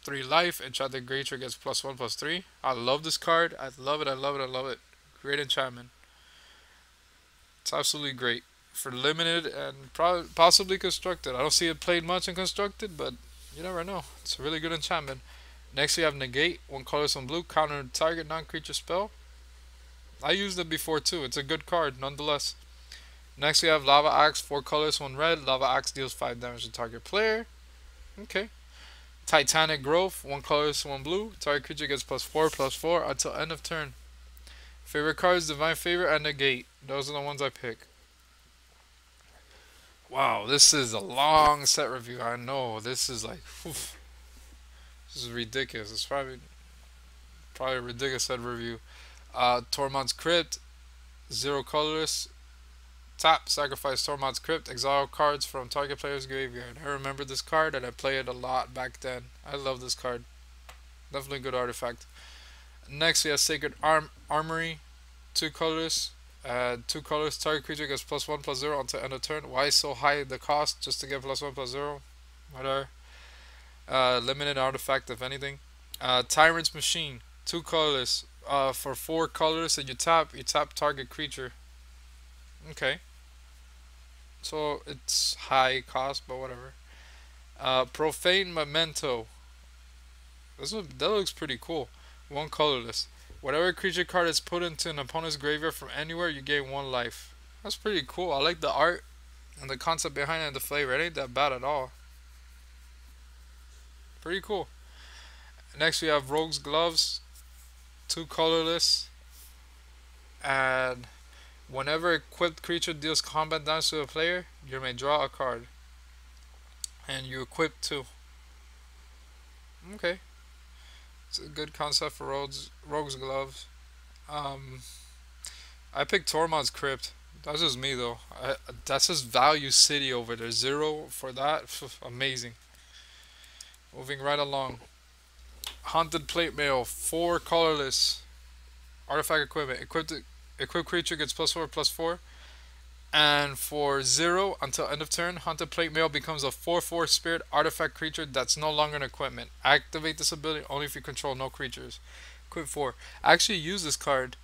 3 life. Enchanted creature gets +1/+3. I love this card. I love it. I love it. I love it. Great enchantment. It's absolutely great for limited and possibly constructed. I don't see it played much in constructed, but you never know. It's a really good enchantment. Next we have Negate, 1 color, 1 blue. Counter target non-creature spell. I used it before too. It's a good card nonetheless. Next we have Lava Axe, 4 colors, 1 red. Lava Axe deals 5 damage to target player. Okay. Titanic Growth, 1 color, 1 blue. Target creature gets +4/+4 until end of turn. Favorite cards, Divine Favor and Negate. Those are the ones I pick. Wow, this is a long set review. I know. This is like, oof, this is ridiculous. It's probably a ridiculous set review. Tormod's Crypt, 0 colors. Tap, sacrifice Tormod's Crypt, exile cards from target player's graveyard. I remember this card and I played it a lot back then. I love this card. Definitely a good artifact. Next we have Sacred Armory, 2 colors. 2 colors, target creature gets +1/+0 until end of turn. Why so high the cost just to get +1/+0? Whatever. Limited artifact if anything. Tyrant's Machine, 2 colors. For 4 colors and you tap target creature. Okay. So it's high cost, but whatever. Profane Memento. That looks pretty cool. 1 colorless. Whatever creature card is put into an opponent's graveyard from anywhere, you gain 1 life. That's pretty cool. I like the art and the concept behind it and the flavor. It ain't that bad at all. Pretty cool. Next we have Rogue's Gloves, 2 colorless. And whenever equipped creature deals combat damage to a player, you may draw a card. And you equip 2. Okay. It's a good concept for Rogue's Gloves. I picked Tormod's Crypt. That's just me though. That's just Value City over there. 0 for that. Amazing. Moving right along. Haunted Plate Mail, 4 colorless. Artifact equipment. Equipped creature gets +4/+4. And for 0 until end of turn, Haunted Plate Mail becomes a 4/4 spirit artifact creature that's no longer an equipment. Activate this ability only if you control no creatures. Equip 4. I actually use this card.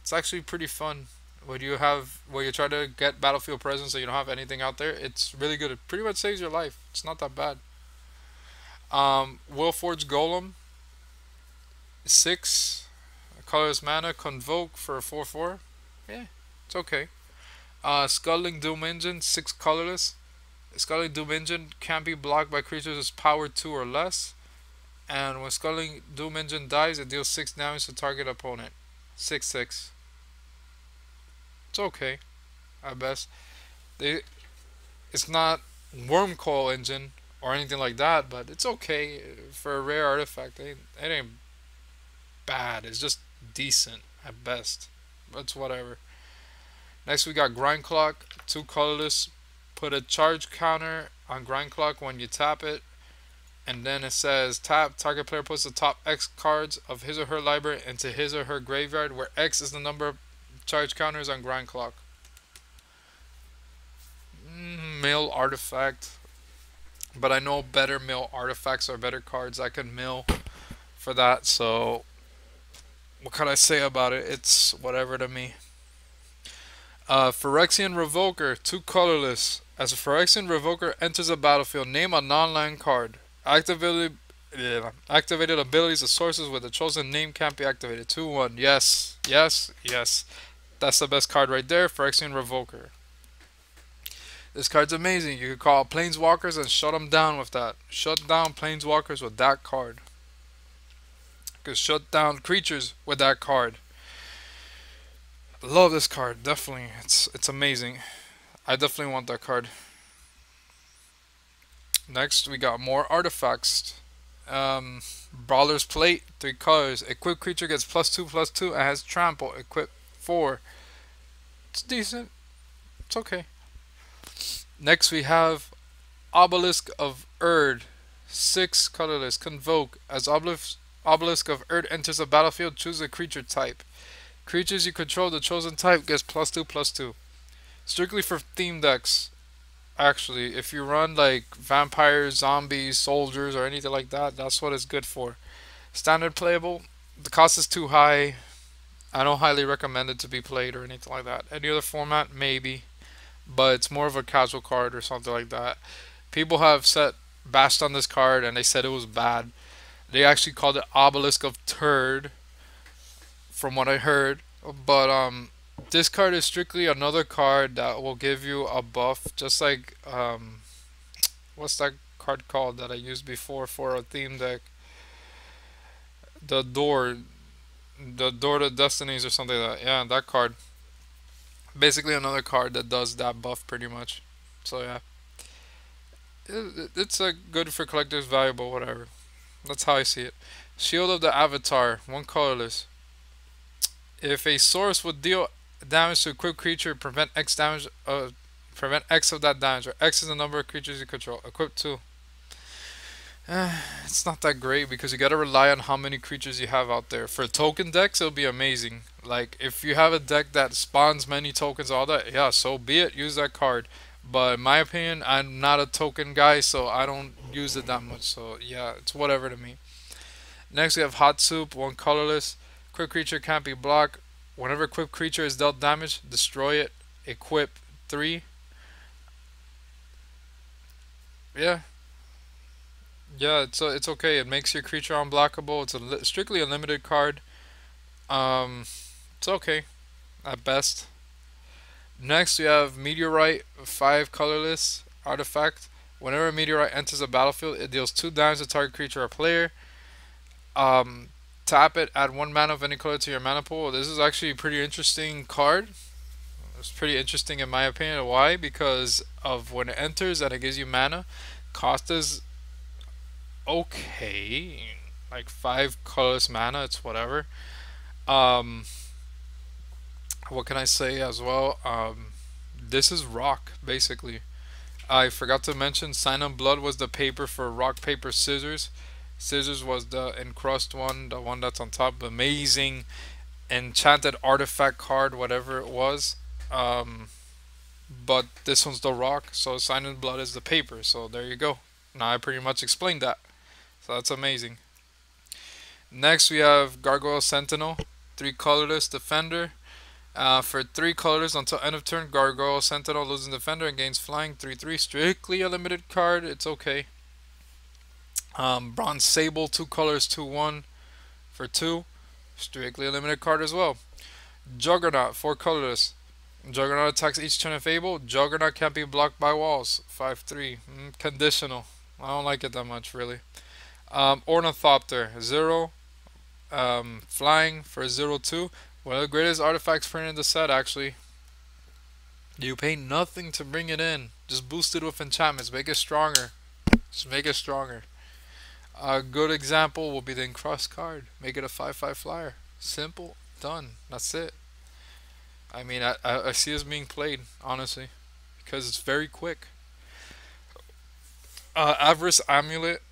It's actually pretty fun. When you try to get battlefield presence and you don't have anything out there, it's really good. It pretty much saves your life. It's not that bad. Willforge Golem, 6 colorless mana, Convoke for a 4/4. Yeah, it's okay. Scuttling Doom Engine, 6 colorless. Scuttling Doom Engine can't be blocked by creatures with power 2 or less. And when Scuttling Doom Engine dies, it deals 6 damage to target opponent. 6/6. It's okay, at best. It's not Wormcoil Engine or anything like that, but it's okay for a rare artifact. It ain't bad. It's just decent at best. But it's whatever. Next we got Grind Clock, 2 colorless. Put a charge counter on Grind Clock when you tap it. And then it says tap, target player puts the top X cards of his or her library into his or her graveyard, where X is the number of charge counters on Grind Clock. Mill artifact. But I know better mill artifacts or better cards I can mill for that, so what can I say about it? It's whatever to me. Phyrexian Revoker, 2 colorless. As a Phyrexian Revoker enters the battlefield, name a non-land card. Activated abilities of sources with the chosen name can't be activated. 2/1. Yes, yes, yes. That's the best card right there, Phyrexian Revoker. This card's amazing. You can call Planeswalkers and shut them down with that. Shut down Planeswalkers with that card. You can shut down creatures with that card. Love this card, definitely. It's amazing. I definitely want that card. Next, we got more artifacts. Brawler's Plate, 3 colors. Equipped creature gets +2/+2 and has trample. Equip 4. It's decent. It's okay. Next, we have Obelisk of Erd, 6 colorless. Convoke. As Obelisk of Erd enters the battlefield, choose a creature type. Creatures you control the chosen type gets +2/+2. Strictly for theme decks. Actually, if you run like vampires, zombies, soldiers, or anything like that, that's what it's good for. Standard playable. The cost is too high. I don't highly recommend it to be played or anything like that. Any other format, maybe. But it's more of a casual card or something like that. People have bashed on this card and they said it was bad. They actually called it Obelisk of Turd, from what I heard. But this card is strictly another card that will give you a buff, just like what's that card called that I used before for a theme deck? The Door to Destinies or something like that. Yeah, that card. Basically another card that does that buff pretty much. So yeah, it's a good for collectors, valuable, whatever. That's how I see it. Shield of the Avatar, 1 colorless. If a source would deal damage to a equipped creature, prevent X damage. Prevent X of that damage, or X is the number of creatures you control. Equip 2. It's not that great because you gotta rely on how many creatures you have out there. For token decks, it'll be amazing. Like if you have a deck that spawns many tokens, all that, yeah, so be it. Use that card. But in my opinion, I'm not a token guy, so I don't use it that much. So yeah, it's whatever to me. Next, we have Hot Soup, 1 colorless. Equipped creature can't be blocked. Whenever equipped creature is dealt damage, destroy it. Equip 3. Yeah. Yeah, it's okay. It makes your creature unblockable. It's strictly a limited card. It's okay at best. Next, we have Meteorite, 5 colorless artifact. Whenever a meteorite enters the battlefield, it deals 2 damage to target creature or player. Tap it, add 1 mana of any color to your mana pool. This is actually a pretty interesting card. It's pretty interesting in my opinion. Why? Because of when it enters and it gives you mana. Cost is okay, like 5 colorless mana. It's whatever. What can I say as well? This is rock basically. I forgot to mention Sign of Blood was the paper for rock paper scissors. Scissors was the encrust one, the one that's on top. Amazing enchanted artifact card, whatever it was. But this one's the rock, so Sign of Blood is the paper. So there you go. Now I pretty much explained that. So that's amazing. Next we have Gargoyle Sentinel, 3 colorless defender. For 3 colors until end of turn, Gargoyle Sentinel loses defender and gains flying 3/3. Strictly a limited card. It's okay. Bronze Sable, 2 colors, 2/1 for 2. Strictly a limited card as well. Juggernaut, 4 colorless. Juggernaut attacks each turn if able. Juggernaut can't be blocked by walls. 5/3. Conditional. I don't like it that much, really. Ornithopter, 0. Flying for 0/2. One of the greatest artifacts printed in the set, actually. You pay nothing to bring it in. Just boost it with enchantments. Make it stronger. Just make it stronger. A good example will be the Encrust card. Make it a 5/5 flyer. Simple. Done. That's it. I mean, I see this being played, honestly, because it's very quick. Avarice Amulet,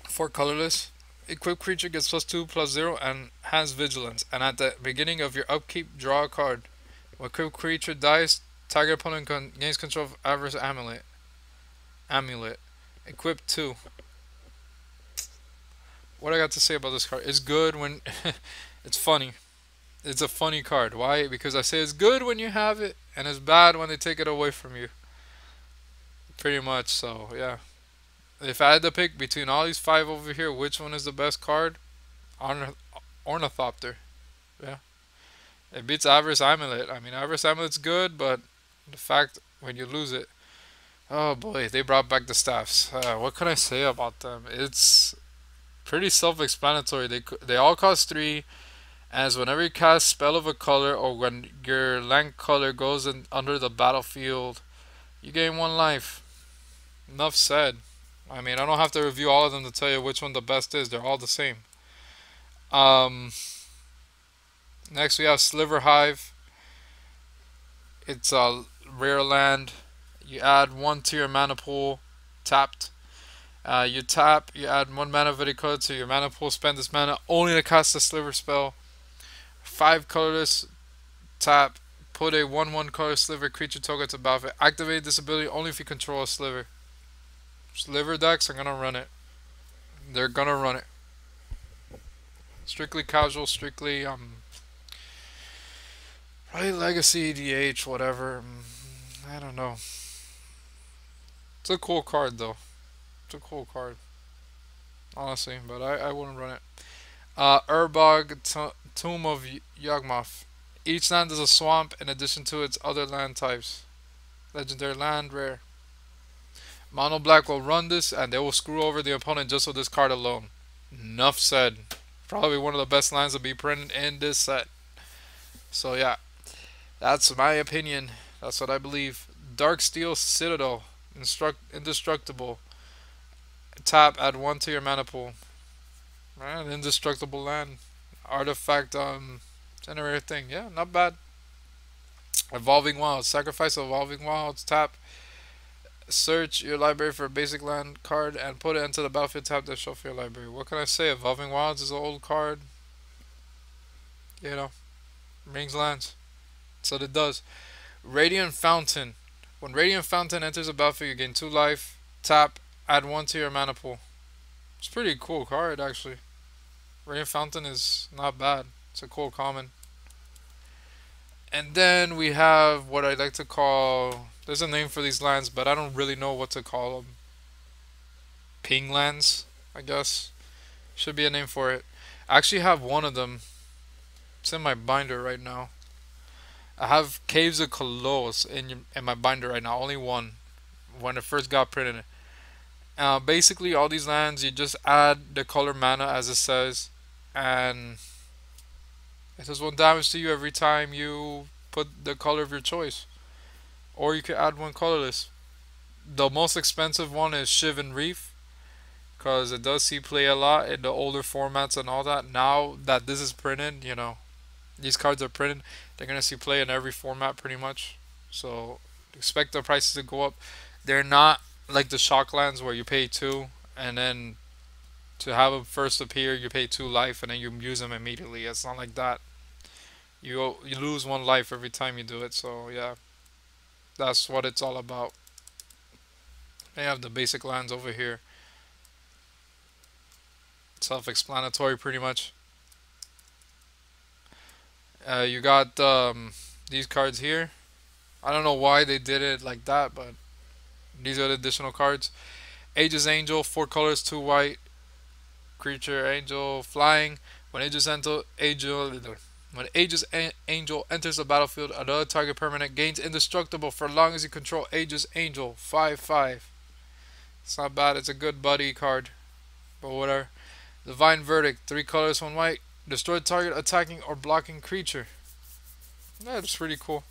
4 colorless. Equipped creature gets +2/+0 and has vigilance. And at the beginning of your upkeep, draw a card. When equipped creature dies, target opponent gains control of Avarice Amulet. Equip 2. What I got to say about this card? It's good when it's funny. It's a funny card. Why? Because I say it's good when you have it, and it's bad when they take it away from you. Pretty much. So yeah. If I had to pick between all these 5 over here, which one is the best card? Ornithopter. Yeah. It beats Avarice Amulet. I mean, Avarice Amulet's good, but the fact when you lose it, oh boy, they brought back the staffs. What can I say about them? It's pretty self-explanatory. They all cost 3, as whenever you cast spell of a color or when your land color goes in under the battlefield, you gain 1 life. Enough said. I mean, I don't have to review all of them to tell you which one the best is. They're all the same. Next we have Sliver Hive. It's a rare land. You add 1 to your mana pool, tapped. You tap, you add 1 mana of any color to your mana pool, spend this mana only to cast a Sliver spell. 5 colorless, tap, put a 1/1 color Sliver creature token to battlefield. Activate this ability only if you control a Sliver. Sliver decks are gonna run it. They're gonna run it. Strictly casual, strictly probably Legacy, DH, whatever. I don't know. It's a cool card though. It's a cool card, honestly, but I wouldn't run it. Urbog, Tomb of Yawgmoth. Each land is a swamp in addition to its other land types. Legendary land, rare. Mono Black will run this and they will screw over the opponent just with this card alone. Enough said. Probably one of the best lands to be printed in this set. So yeah, that's my opinion. That's what I believe. Darksteel Citadel, indestructible. Tap, add 1 to your mana pool. Man, indestructible land. Artifact generator thing. Yeah, not bad. Evolving Wilds. Sacrifice Evolving Wilds. Tap. Search your library for a basic land card and put it into the battlefield tab to shuffle your library. What can I say? Evolving Wilds is an old card. You know, brings lands. That's what it does. Radiant Fountain. When Radiant Fountain enters the battlefield, you gain 2 life. Tap, add 1 to your mana pool. It's a pretty cool card, actually. Radiant Fountain is not bad. It's a cool common. And then we have what I like to call, there's a name for these lands, but I don't really know what to call them. Ping lands, I guess. Should be a name for it. I actually have one of them. It's in my binder right now. I have Caves of Colossus in my binder right now. Only one. When it first got printed. Basically, all these lands, you just add the color mana as it says. And it does 1 damage to you every time you put the color of your choice. Or you could add 1 colorless. The most expensive one is Shivan Reef, because it does see play a lot in the older formats and all that. Now that this is printed, you know, these cards are printed, they're going to see play in every format pretty much. So expect the prices to go up. They're not like the Shocklands where you pay 2 and then to have them first appear you pay 2 life and then you use them immediately. It's not like that. You lose 1 life every time you do it. So yeah, that's what it's all about. They have the basic lands over here. Self-explanatory pretty much. You got these cards here. I don't know why they did it like that, but these are the additional cards. Aegis Angel, 4 colors, 2 white. Creature, angel, flying. When Aegis Angel enters the battlefield, another target permanent gains indestructible for as long as you control Aegis Angel. 5/5. It's not bad. It's a good buddy card, but whatever. Divine Verdict, 3 colors, 1 white. Destroy target attacking or blocking creature. That's pretty cool.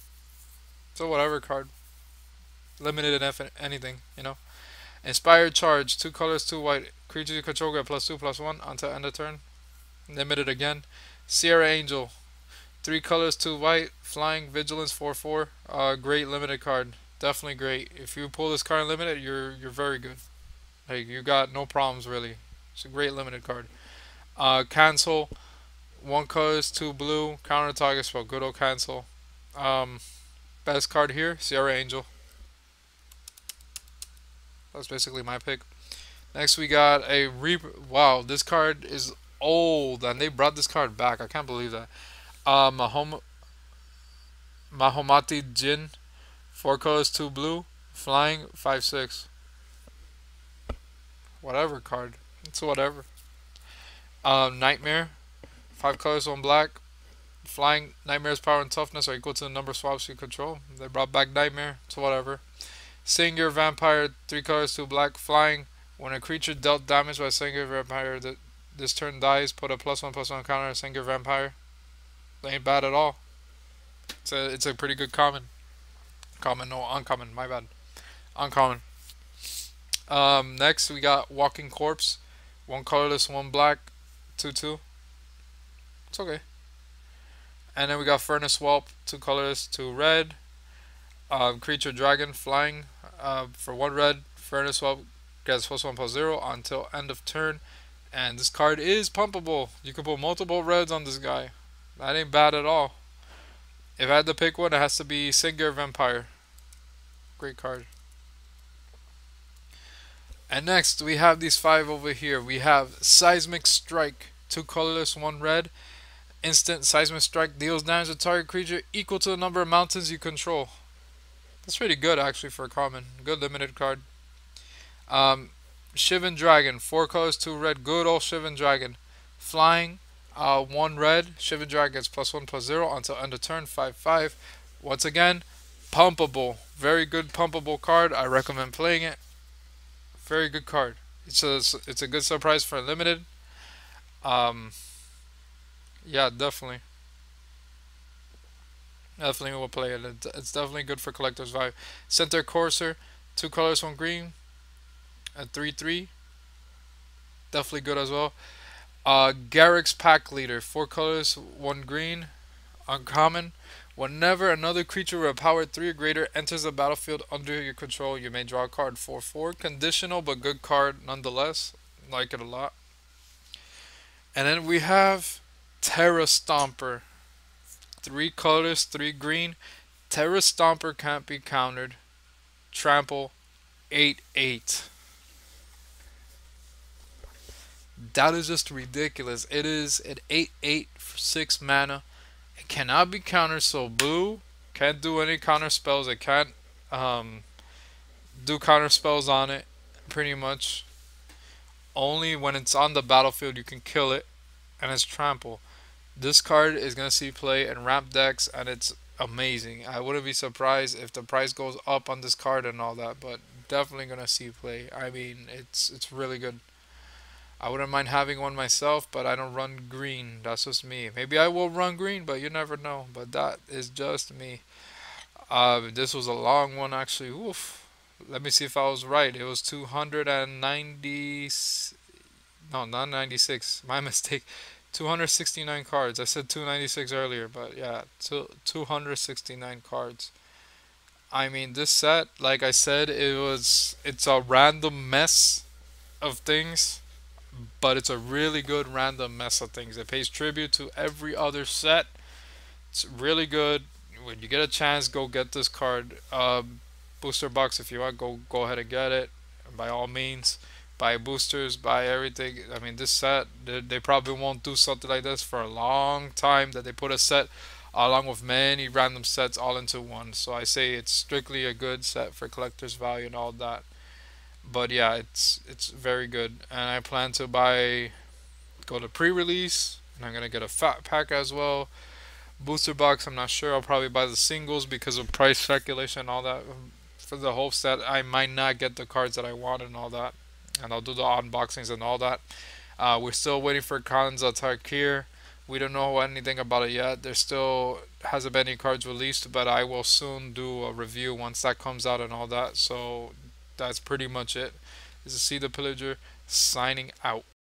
So whatever card. Limited and anything, you know. Inspired Charge, 2 colors, 2 white. Creatures you control get +2/+1 until end of turn. Limited again. Sierra Angel, 3 colors, 2 white. Flying, Vigilance, 4/4. Great limited card. Definitely great. If you pull this card in limited, you're very good. Like, you got no problems really. It's a great limited card. Cancel, 1 colors, 2 blue. Counter target spell. Good old cancel. Best card here, Sierra Angel. That's basically my pick. Next we got a Reaper. Wow, this card is old and they brought this card back. I can't believe that. Mahomati Jin, 4 colors, 2 blue. Flying, 5/6. Whatever card. It's whatever. Nightmare, 5 colors, 1 black. Flying, Nightmare's power and toughness are equal to the number of swaps you control. They brought back Nightmare. It's whatever. Singular Vampire, 3 colors, 2 black. Flying, when a creature dealt damage by a Singular Vampire this turn dies, put a +1/+1 counter on a Singular Vampire. They ain't bad at all. It's a pretty good common. Common, no, uncommon, my bad. Uncommon. Next we got Walking Corpse, 1 colorless, 1 black, 2/2. It's okay. And then we got Furnace Whelp, 2 colorless, 2 red. Creature Dragon, flying. For 1 red, Furnace Whelp gets +1/+0 until end of turn. And this card is pumpable. You can put multiple reds on this guy. That ain't bad at all. If I had to pick one, it has to be Singular Vampire. Great card. And next, we have these 5 over here. We have Seismic Strike, 2 colorless, 1 red. Instant Seismic Strike deals damage to target creature equal to the number of mountains you control. That's pretty good actually for a common. Good limited card. Shivan Dragon, 4 colors, 2 red. Good old Shivan Dragon. Flying, 1 red. Shivan Dragon gets +1/+0 until end of turn. 5/5. Once again, pumpable. Very good pumpable card. I recommend playing it. Very good card. It's a good surprise for limited. Yeah, definitely. Definitely will play it. It's definitely good for collector's vibe. Center Courser, 2 colors, 1 green. A 3/3. Definitely good as well. Garrick's Pack Leader, 4 colors, 1 green. Uncommon. Whenever another creature with a power 3 or greater enters the battlefield under your control, you may draw a card. 4/4. Conditional but good card nonetheless. Like it a lot. And then we have Terra Stomper, 3 colors, 3 green. Terra Stomper can't be countered. Trample, 8/8. That is just ridiculous. It is an 8/8 for 6 mana. It cannot be countered, so blue can't do any counter spells. It can't do counter spells on it, pretty much. Only when it's on the battlefield you can kill it, and it's trample. This card is going to see play in ramp decks, and it's amazing. I wouldn't be surprised if the price goes up on this card and all that, but definitely going to see play. I mean, it's really good. I wouldn't mind having one myself, but I don't run green. That's just me. Maybe I will run green, but you never know. But that is just me. This was a long one, actually. Oof. Let me see if I was right. It was 290... No, not 96. My mistake. 269 cards. I said 296 earlier, but yeah, 269 cards. I mean, this set, like I said, it's a random mess of things, but it's a really good random mess of things. It pays tribute to every other set. It's really good. When you get a chance, go get this card. Booster box, if you want, go ahead and get it. By all means, buy boosters, buy everything. I mean, this set, they probably won't do something like this for a long time, that they put a set along with many random sets all into one. So I say it's strictly a good set for collector's value and all that. But yeah, it's very good, and I plan to go to pre-release, and I'm gonna get a fat pack as well. Booster box, I'm not sure. I'll probably buy the singles because of price speculation and all that. For the whole set, I might not get the cards that I want and all that, and I'll do the unboxings and all that. We're still waiting for Kanza Tarkir. We don't know anything about it yet. There still hasn't been any cards released, but I will soon do a review once that comes out and all that. So that's pretty much it. This is See the Pillager signing out.